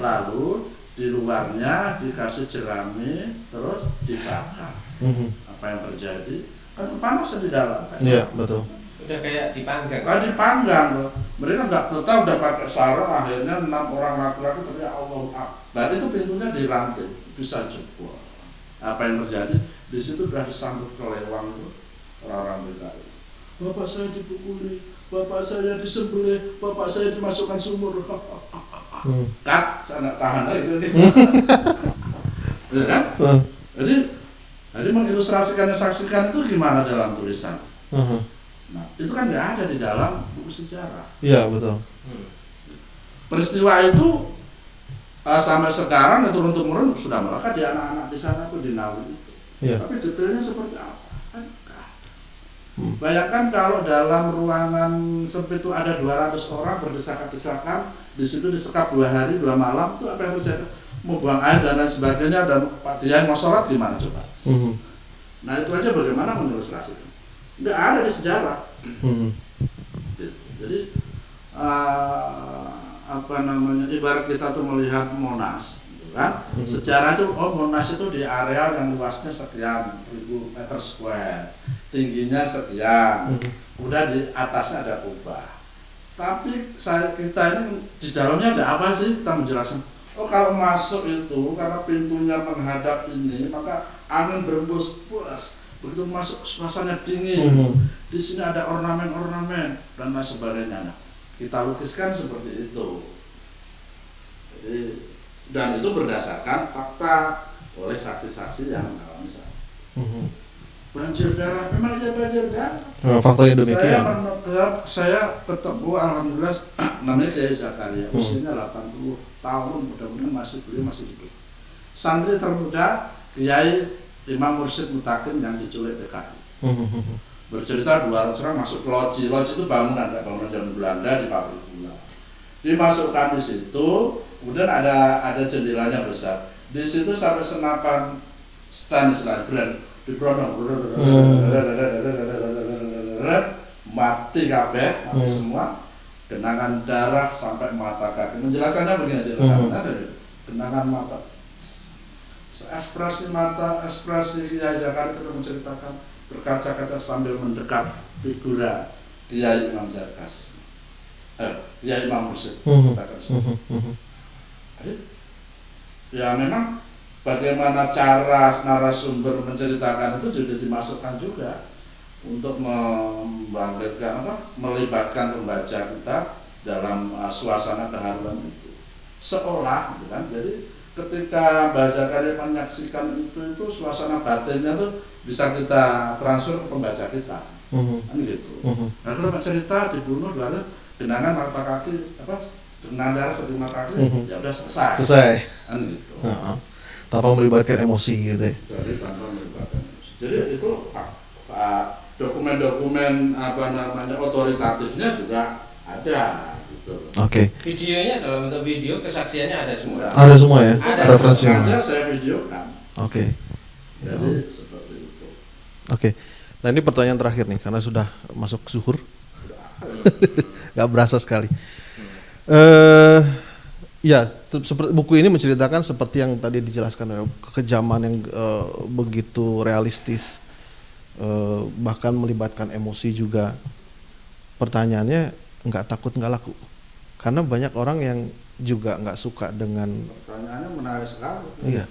Lalu di luarnya dikasih jerami terus dibakar. Apa yang terjadi? Kan panas di dalam kan? Iya, betul. Udah kayak dipanggang. Dipanggang loh. Mereka nggak tetap udah pakai sarung, akhirnya 6 orang laki-laki teriak Allah Akbar. Itu pintunya dirantai, bisa jebol. Apa yang terjadi? Di situ sudah disambut kelewang itu orang-orang PKI. Bapak saya dipukuli, bapak saya disembelih, bapak saya dimasukkan sumur. Kat, saya nggak tahan lagi. Ya kan? Jadi mengilustrasikannya, saksikan itu gimana dalam tulisan. Nah, itu kan nggak ada di dalam buku sejarah. Iya, betul. Peristiwa itu sampai sekarang itu turun-temurun sudah melekat di anak-anak di sana tuh di Ngawi itu. Iya. Tapi detailnya seperti apa? Kan enggak. Bayangkan kalau dalam ruangan sempit itu ada 200 orang berdesak-desakan, di situ disekap 2 hari 2 malam, itu apa yang terjadi? Mau buang air dan lain sebagainya, dan Pak Dian mau sholat gimana coba? Nah itu aja bagaimana mengilustrasikan. Nggak ada di sejarah. Gitu. Jadi ibarat kita tuh melihat Monas, gitu kan? Sejarah itu Monas itu di areal yang luasnya sekian ribu meter square, tingginya sekian, udah di atasnya ada kubah. Tapi kita ini di dalamnya ada apa sih? Kita menjelaskan. Oh kalau masuk itu karena pintunya menghadap ini, maka angin berembus puas. Begitu masuk suasana dingin, di sini ada ornamen-ornamen dan lain sebagainya. Nah, kita lukiskan seperti itu. Jadi, dan itu berdasarkan fakta oleh saksi-saksi yang mengalami saat. Banjir darah, memang iya banjir darah. Faktanya demikian. Saya ketemu alhamdulillah namanya Kiai Zakaria, usianya 80 tahun, mudah-mudahan beliau masih hidup. Santri termuda Kiai Imam Mursyid Mutakin yang diculik PKI. Bercerita 200 orang masuk loji itu bangunan zaman Belanda di pabrik gula. Dimasukkan di situ, kemudian ada jendelanya besar. Di situ sampai Stanislas diprono mati kabeh, mati semua, genangan darah sampai mata kaki. Menjelaskannya begini, genangan mata, ekspresi mata, ekspresi Kiai Zakaria itu menceritakan berkaca-kaca sambil mendekat figura Kiai Imam Zarkas, Kiai Imam Mursyid. Jadi, ya memang bagaimana cara narasumber menceritakan itu sudah dimasukkan juga untuk membangkitkan melibatkan pembaca kita dalam suasana keharuan itu. Seolah gitu kan. Jadi ketika Mbah Zakaria menyaksikan itu suasana batinnya tuh bisa kita transfer ke pembaca kita. Kan gitu. Nah, kalau cerita dibunuh lalu genangan mata kaki genangan darah seperti mata kaki ya udah selesai. Kan gitu. Tanpa melibatkan emosi gitu ya. Jadi tanpa melibatkan emosi. Jadi itu dokumen-dokumen otoritatifnya juga ada gitu. Oke. Videonya dalam bentuk video, kesaksiannya ada semua. Ada semua ya. Ada referensinya. Sengaja saya videokan. Oke. Jadi seperti itu. Oke. Nah, ini pertanyaan terakhir nih karena sudah masuk zuhur. Gak berasa sekali. Ya, seperti buku ini menceritakan seperti yang tadi dijelaskan, kekejaman yang begitu realistis, bahkan melibatkan emosi juga. Pertanyaannya, nggak takut nggak laku? Karena banyak orang yang juga nggak suka dengan. Pertanyaannya menarik sekali. Iya.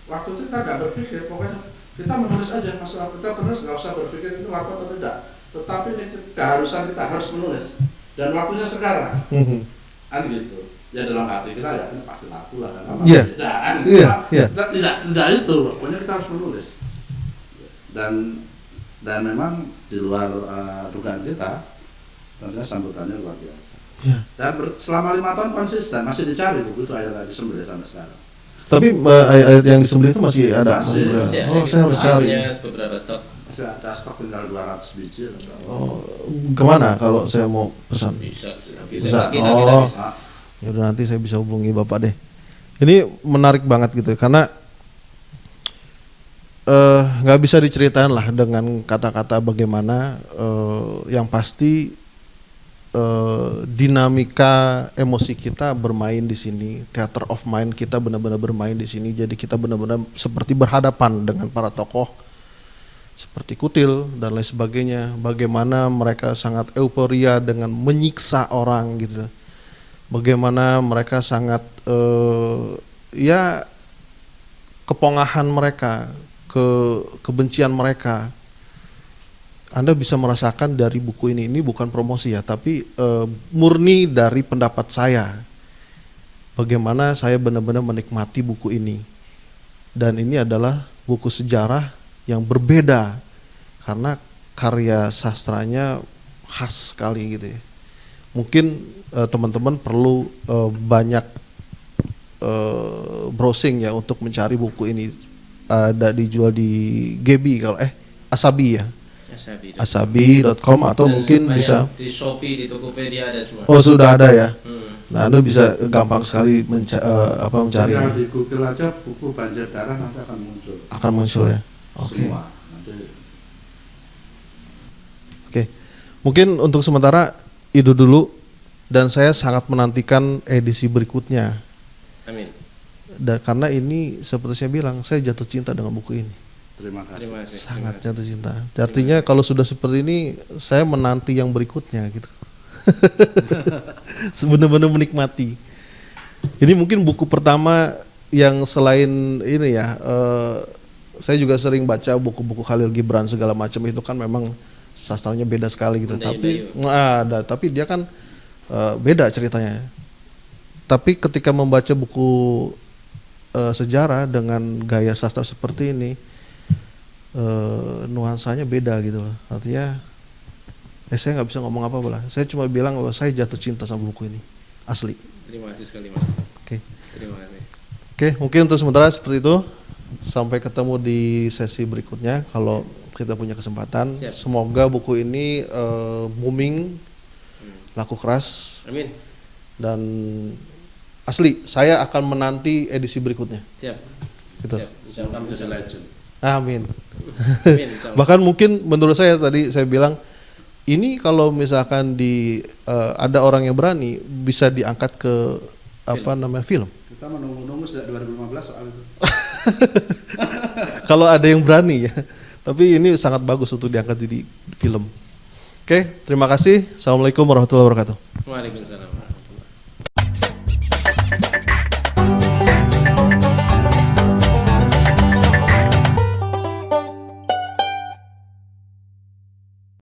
Waktu itu kita nggak berpikir, pokoknya kita menulis aja, masalah kita menulis nggak usah berpikir itu laku atau tidak. Tetapi ini keharusan kita harus menulis dan waktunya sekarang. Kan gitu. Ya dalam hati kita ya ini pasti laku lah kan. Tidak itu, pokoknya kita harus menulis. Dan memang di luar dugaan kita, tentunya sambutannya luar biasa. Ya. Dan selama 5 tahun konsisten masih dicari buku itu ayat disembelih sampai sekarang. Tapi ayat yang disembelih itu masih ada. Masih Oh, saya harus cari. Beberapa stok. Masih ada stok tinggal 200 biji. Oh, kemana kalau saya mau pesan? Bisa. Oh. Ya udah, nanti saya bisa hubungi Bapak deh. Ini menarik banget gitu karena nggak bisa diceritain lah dengan kata-kata bagaimana, yang pasti dinamika emosi kita bermain di sini, theater of mind kita benar-benar bermain di sini. Jadi kita benar-benar seperti berhadapan dengan para tokoh seperti Kutil dan lain sebagainya. Bagaimana mereka sangat euforia dengan menyiksa orang gitu. Bagaimana mereka sangat ya kepongahan mereka, kebencian mereka. Anda bisa merasakan dari buku ini bukan promosi ya, tapi murni dari pendapat saya. Bagaimana saya benar-benar menikmati buku ini. Dan ini adalah buku sejarah yang berbeda karena karya sastranya khas sekali gitu ya. Mungkin teman-teman perlu banyak browsing ya untuk mencari buku ini. Ada dijual di Gebi kalau Asabi ya. Asabi.com atau mungkin bisa di Shopee, di Tokopedia ada semua. Oh, sudah ada ya. Nah, Anda bisa gampang sekali mencari. Ya, di Google aja buku Banjir Darah nanti akan muncul. Akan muncul ya. Oke. Oke. Mungkin untuk sementara itu dulu dan saya sangat menantikan edisi berikutnya. Amin. Dan karena ini seperti saya bilang, saya jatuh cinta dengan buku ini. Terima kasih. Sangat jatuh cinta. Artinya kalau sudah seperti ini, saya menanti yang berikutnya gitu. Benar-benar menikmati. Ini mungkin buku pertama yang selain ini ya, saya juga sering baca buku-buku Khalil Gibran segala macam, itu kan memang sastranya beda sekali gitu. Tapi dia kan beda ceritanya. Tapi ketika membaca buku sejarah dengan gaya sastra seperti ini, nuansanya beda gitu loh. Artinya saya nggak bisa ngomong apa-apa lah. Saya cuma bilang bahwa saya jatuh cinta sama buku ini, asli. Terima kasih sekali Mas. Oke. Terima kasih. Oke, mungkin untuk sementara seperti itu. Sampai ketemu di sesi berikutnya kalau kita punya kesempatan. Siap. Semoga buku ini booming, laku keras. Amin. Dan asli, saya akan menanti edisi berikutnya. Siap. Gitu. Siap. Insyaallah. Legend. Amin. Amin, insyaallah. Bahkan mungkin menurut saya tadi saya bilang ini kalau misalkan ada orang yang berani bisa diangkat ke film. Kita menunggu-nunggu sejak 2015 soal itu. Kalau ada yang berani ya. Tapi ini sangat bagus untuk diangkat di film. Oke, terima kasih. Assalamualaikum warahmatullahi wabarakatuh. Waalaikumsalam.